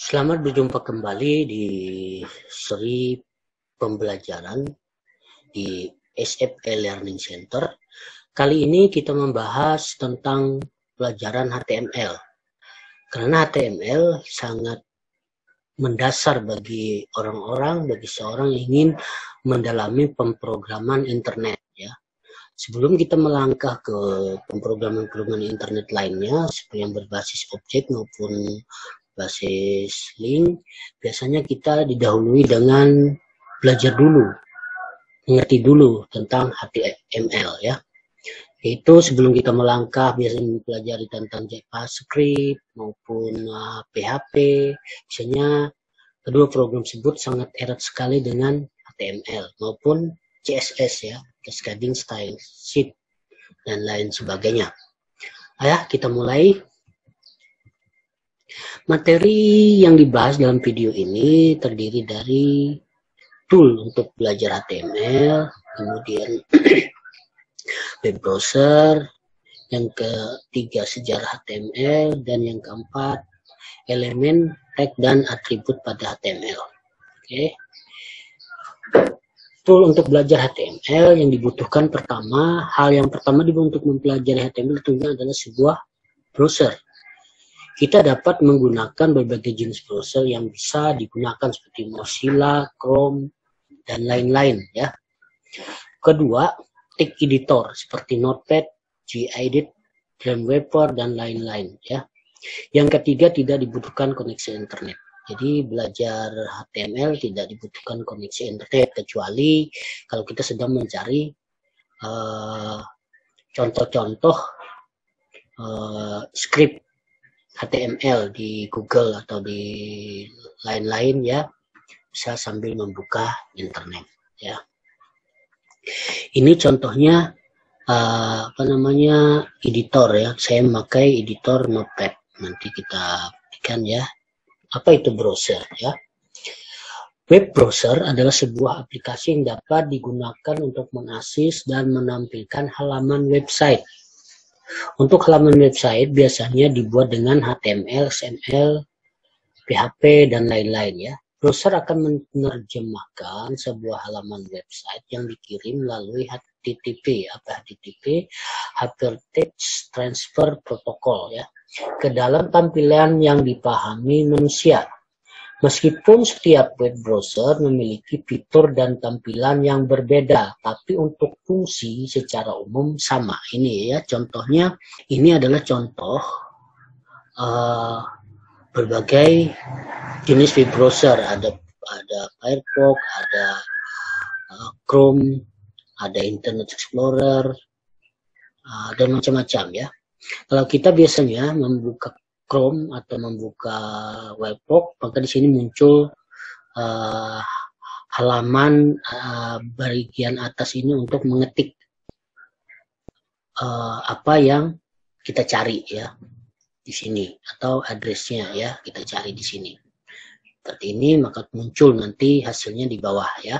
Selamat berjumpa kembali di seri pembelajaran di SFE Learning Center. Kali ini kita membahas tentang pelajaran HTML. Karena HTML sangat mendasar bagi orang-orang, bagi seorang yang ingin mendalami pemrograman internet, ya. Sebelum kita melangkah ke pemrograman internet lainnya, seperti yang berbasis objek maupun basis link, biasanya kita didahului dengan belajar dulu, mengerti dulu tentang HTML, ya. Itu sebelum kita melangkah biasanya mempelajari tentang JavaScript maupun PHP. Biasanya kedua program tersebut sangat erat sekali dengan HTML maupun CSS, ya, Cascading Style Sheet dan lain sebagainya. Ayo kita mulai. Materi yang dibahas dalam video ini terdiri dari tool untuk belajar HTML, kemudian web browser, yang ketiga sejarah HTML, dan yang keempat elemen, tag, dan atribut pada HTML. Oke. Tool untuk belajar HTML yang dibutuhkan hal yang pertama untuk mempelajari HTML tentunya adalah sebuah browser. Kita dapat menggunakan berbagai jenis browser yang bisa digunakan seperti Mozilla, Chrome, dan lain-lain, ya. Kedua, text editor seperti Notepad, gedit, Dreamweaver, dan lain-lain, ya. Yang ketiga, tidak dibutuhkan koneksi internet. Jadi belajar HTML tidak dibutuhkan koneksi internet kecuali kalau kita sedang mencari contoh-contoh script HTML di Google atau di lain-lain, ya, bisa sambil membuka internet, ya. Ini contohnya editor, ya. Saya memakai editor Notepad. Nanti kita berikan, ya, apa itu browser, ya. Web browser adalah sebuah aplikasi yang dapat digunakan untuk mengakses dan menampilkan halaman website. Untuk halaman website biasanya dibuat dengan HTML, XML, PHP, dan lain-lain, ya. Browser akan menerjemahkan sebuah halaman website yang dikirim melalui HTTP, Hypertext Transfer Protocol, ya, ke dalam tampilan yang dipahami manusia. Meskipun setiap web browser memiliki fitur dan tampilan yang berbeda, tapi untuk fungsi secara umum sama. Ini, ya, contohnya. Ini adalah contoh berbagai jenis web browser. Ada Firefox, ada Chrome, ada Internet Explorer, dan macam-macam, ya. Kalau kita biasanya membuka Chrome atau membuka Firefox, maka di sini muncul halaman bagian atas ini untuk mengetik apa yang kita cari, ya, di sini, atau addressnya, ya, kita cari di sini. Seperti ini, maka muncul nanti hasilnya di bawah, ya.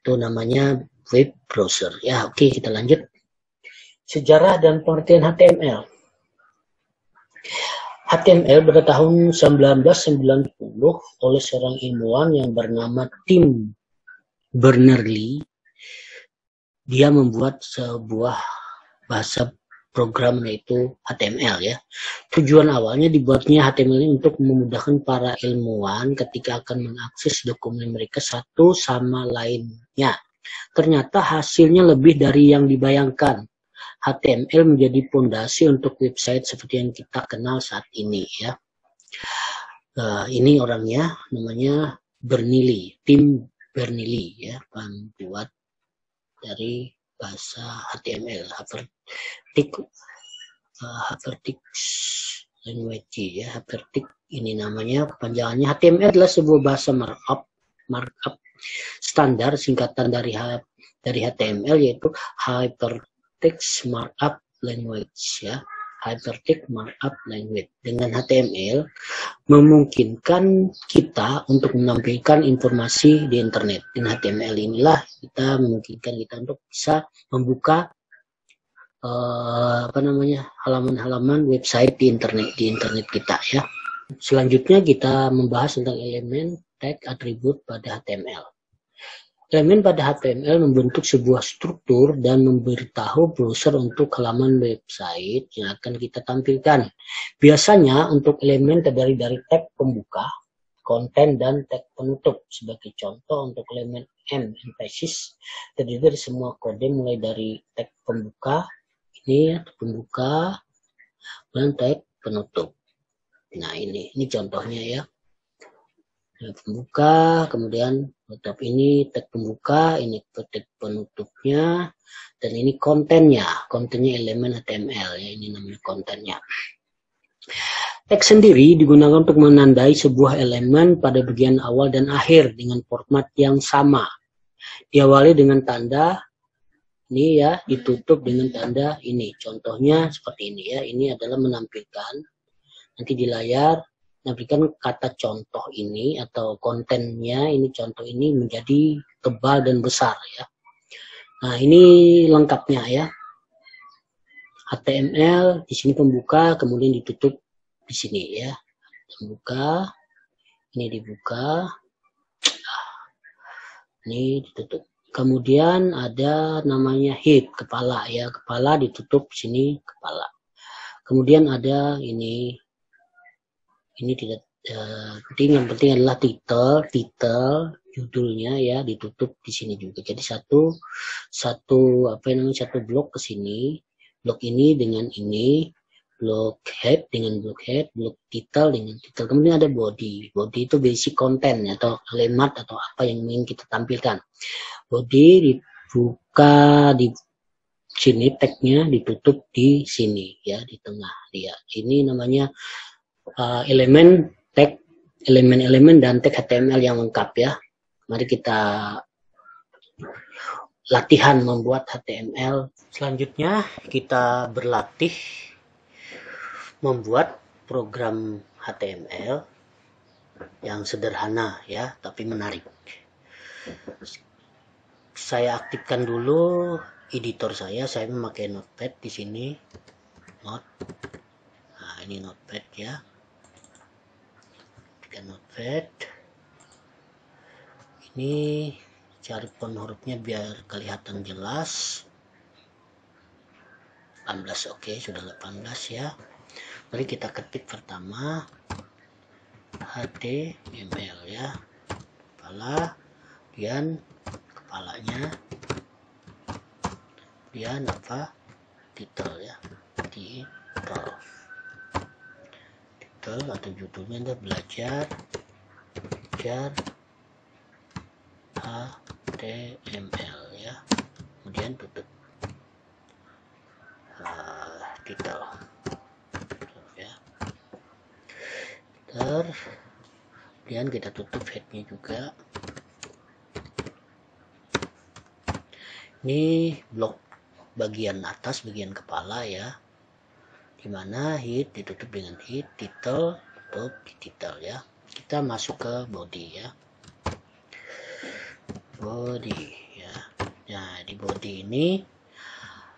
Itu namanya web browser, ya. Oke, kita lanjut. Sejarah dan pengertian HTML. HTML pada tahun 1990 oleh seorang ilmuwan yang bernama Tim Berners-Lee. Dia membuat sebuah bahasa program yaitu HTML, ya. Tujuan awalnya dibuatnya HTML ini untuk memudahkan para ilmuwan ketika akan mengakses dokumen mereka satu sama lainnya. Ternyata hasilnya lebih dari yang dibayangkan. HTML menjadi fondasi untuk website seperti yang kita kenal saat ini, ya. Ini orangnya, namanya Berners-Lee, Tim Berners-Lee, ya, pembuat dari bahasa HTML, Hypertext Language, ya. Hypertext ini namanya, kepanjangannya. HTML adalah sebuah bahasa markup standar, singkatan dari HTML, yaitu Hypertext Markup Language, ya. Hypertext Markup Language. Dengan HTML memungkinkan kita untuk menampilkan informasi di internet. Dengan HTML inilah memungkinkan kita untuk bisa membuka halaman-halaman website di internet kita, ya. Selanjutnya kita membahas tentang elemen, tag, atribut pada HTML. Elemen pada HTML membentuk sebuah struktur dan memberitahu browser untuk halaman website yang akan kita tampilkan. Biasanya untuk elemen terdiri dari tag pembuka, konten, dan tag penutup. Sebagai contoh untuk elemen emphasis terdiri dari semua kode mulai dari tag pembuka, ini pembuka, dan tag penutup. Nah ini contohnya ya. Pembuka, kemudian tetap ini tag pembuka, ini tag penutupnya, dan ini kontennya elemen HTML ya, ini namanya kontennya. Tag sendiri digunakan untuk menandai sebuah elemen pada bagian awal dan akhir dengan format yang sama. Diawali dengan tanda ini ya, ditutup dengan tanda ini. Contohnya seperti ini ya, ini adalah menampilkan nanti di layar, menampilkan kata contoh ini atau kontennya, ini contoh ini menjadi tebal dan besar ya. Nah ini lengkapnya ya. HTML di sini pembuka, kemudian ditutup di sini ya. Pembuka, ini dibuka, ini ditutup. Kemudian ada namanya head, kepala ya, kepala ditutup sini kepala. Kemudian ada ini tidak penting, yang penting adalah title judulnya ya, ditutup di sini juga. Jadi satu blok ke sini, blok ini dengan ini, blok head dengan blok head, blok title dengan title. Kemudian ada body itu basic content atau kalimat atau apa yang ingin kita tampilkan. Body dibuka di sini, tagnya ditutup di sini ya, di tengah dia. Ini namanya elemen tag, elemen dan tag HTML yang lengkap ya. Mari kita latihan membuat HTML. Selanjutnya kita berlatih membuat program HTML yang sederhana ya, tapi menarik. Saya aktifkan dulu editor saya memakai Notepad di sini. Nah, ini Notepad ya. Notepad. Ini cari font hurufnya biar kelihatan jelas. 18, oke, sudah 18 ya. Mari kita ketik pertama HTML ya. Kepala, kemudian kepalanya, kemudian apa? Title ya. Title atau judulnya adalah belajar HTML ya, kemudian tutup title ya, kemudian kita tutup headnya juga. Ini blok bagian atas, bagian kepala ya, dimana head ditutup dengan head, title tutup di title ya. Kita masuk ke body ya, body ya. Nah di body ini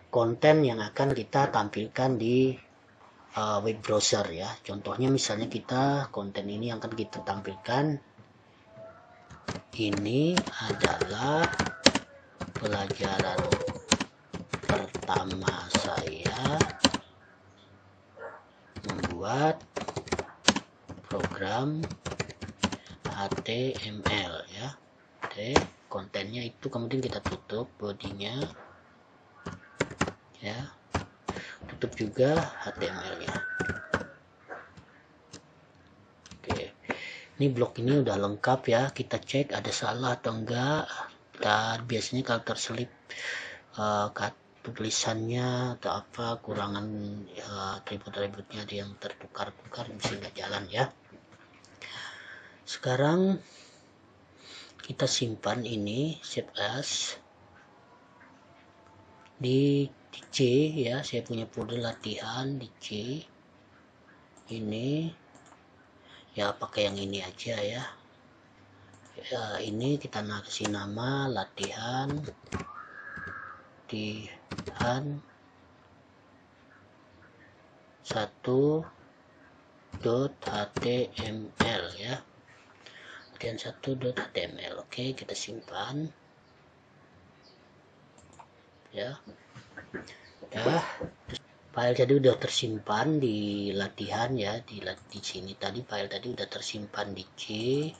konten yang akan kita tampilkan di web browser ya. Contohnya misalnya kita konten ini yang akan kita tampilkan ini adalah pelajaran pertama saya membuat program HTML ya. Oke, kontennya itu kemudian kita tutup bodinya ya, tutup juga HTML-nya. Oke, ini blok ini udah lengkap ya, kita cek ada salah atau enggak. Dan biasanya kalau terselip tulisannya atau apa kurangan atribut-atributnya ada yang tertukar-tukar, bisa nggak jalan ya. Sekarang kita simpan ini, save as di C ya, saya punya folder latihan di C ini ya, pakai yang ini aja ya. Ini kita kasih nama latihan latihan 1 .html ya, latihan1.html. Oke, kita simpan ya. File tadi udah tersimpan di latihan ya, di sini tadi file tadi udah tersimpan di C,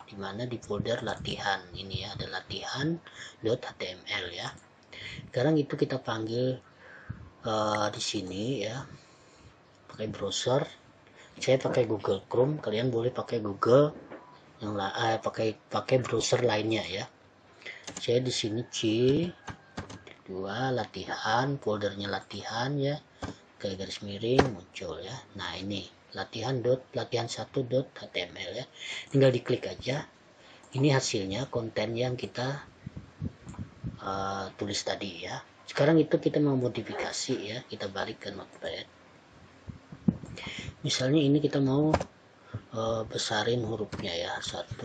dimana di folder latihan ini ya, ada latihan.html ya. Sekarang itu kita panggil di sini ya, pakai browser. Saya pakai Google Chrome, kalian boleh pakai Google yang pakai browser lainnya ya. Saya di sini C 2 latihan, foldernya latihan ya, kayak garis miring muncul ya. Nah ini latihan1.html ya, tinggal diklik aja. Ini hasilnya, konten yang kita tulis tadi ya. Sekarang itu kita mau modifikasi ya, kita balik ke Notepad. Misalnya ini kita mau besarin hurufnya ya, 1,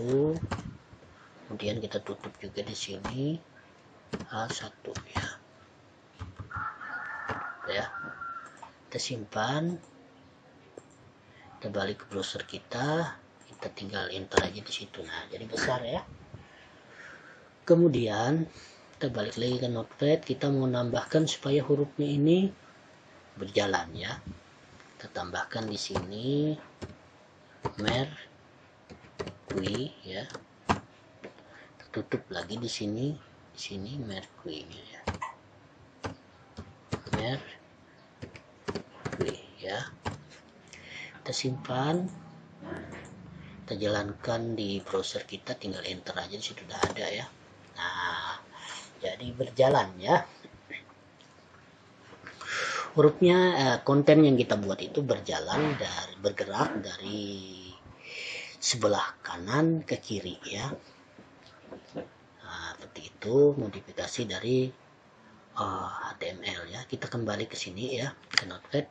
kemudian kita tutup juga di sini A1 ya. Kita simpan, kita balik ke browser kita tinggal enter aja di situ. Nah jadi besar ya. Kemudian kita balik lagi ke Notepad, kita mau nambahkan supaya hurufnya ini berjalan ya. Kita tambahkan di sini Mercury ya. Tutup lagi di sini Mercury ya. Mercury ya. Kita simpan, kita jalankan di browser kita, tinggal enter aja, di situ udah ada ya. Nah jadi berjalan ya hurufnya. Konten yang kita buat itu berjalan bergerak dari sebelah kanan ke kiri ya. Nah seperti itu modifikasi dari HTML ya. Kita kembali ke sini ya, ke Notepad.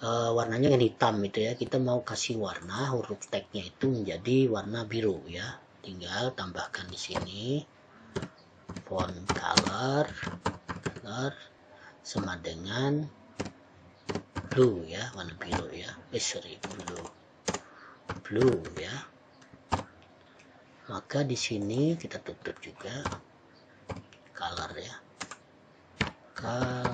Warnanya yang hitam itu ya, kita mau kasih warna huruf tagnya itu menjadi warna biru ya. Tinggal tambahkan di sini font color sama dengan blue ya, warna biru ya. Blue ya. Maka di sini kita tutup juga color ya. Nah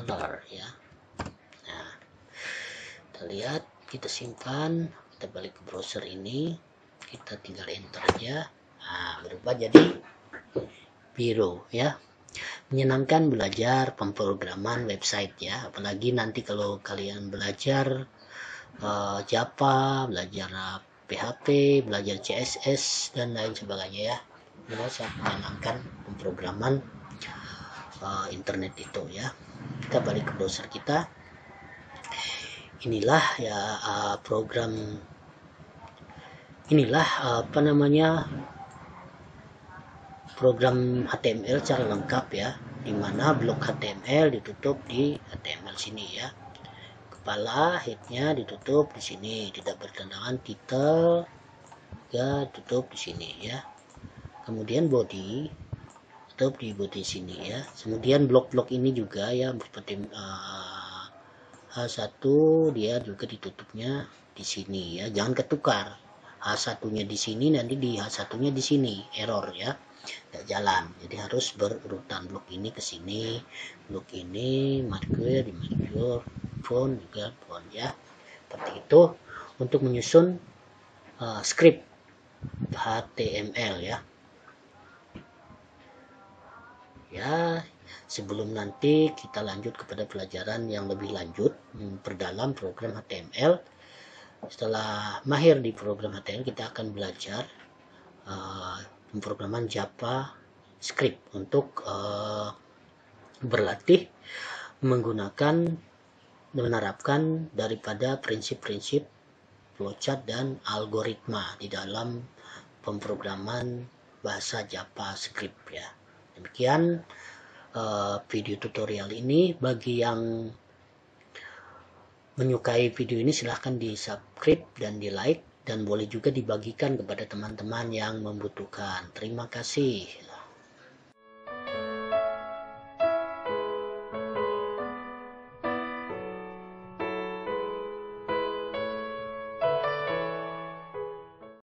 kita lihat, kita simpan, kita balik ke browser ini, kita tinggal enter aja. Nah berubah jadi biru ya. Menyenangkan belajar pemrograman website ya, apalagi nanti kalau kalian belajar Java, belajar PHP, belajar CSS dan lain sebagainya ya. Ini sangat menyenangkan pemrograman internet itu ya. Kita balik ke browser kita. Inilah ya program, inilah program HTML secara lengkap ya, dimana blok HTML ditutup di HTML sini ya. Kepala headnya ditutup di sini, tidak bertentangan, title ya tutup di sini ya. Kemudian body tutup di body sini ya. Kemudian blok-blok ini juga ya, seperti H1 dia juga ditutupnya di sini ya. Jangan ketukar. H1-nya di sini, nanti di H1-nya di sini, error ya. Tidak jalan. Jadi harus berurutan, blok ini ke sini, blok ini marker di marker, font juga font ya. Seperti itu untuk menyusun script HTML ya. Ya, sebelum nanti kita lanjut kepada pelajaran yang lebih lanjut, memperdalam program HTML. Setelah mahir di program HTML, kita akan belajar pemrograman JavaScript untuk berlatih menggunakan, menerapkan daripada prinsip-prinsip flowchart dan algoritma di dalam pemrograman bahasa JavaScript ya. Demikian video tutorial ini. Bagi yang menyukai video ini silahkan di subscribe dan di like, dan boleh juga dibagikan kepada teman-teman yang membutuhkan. Terima kasih.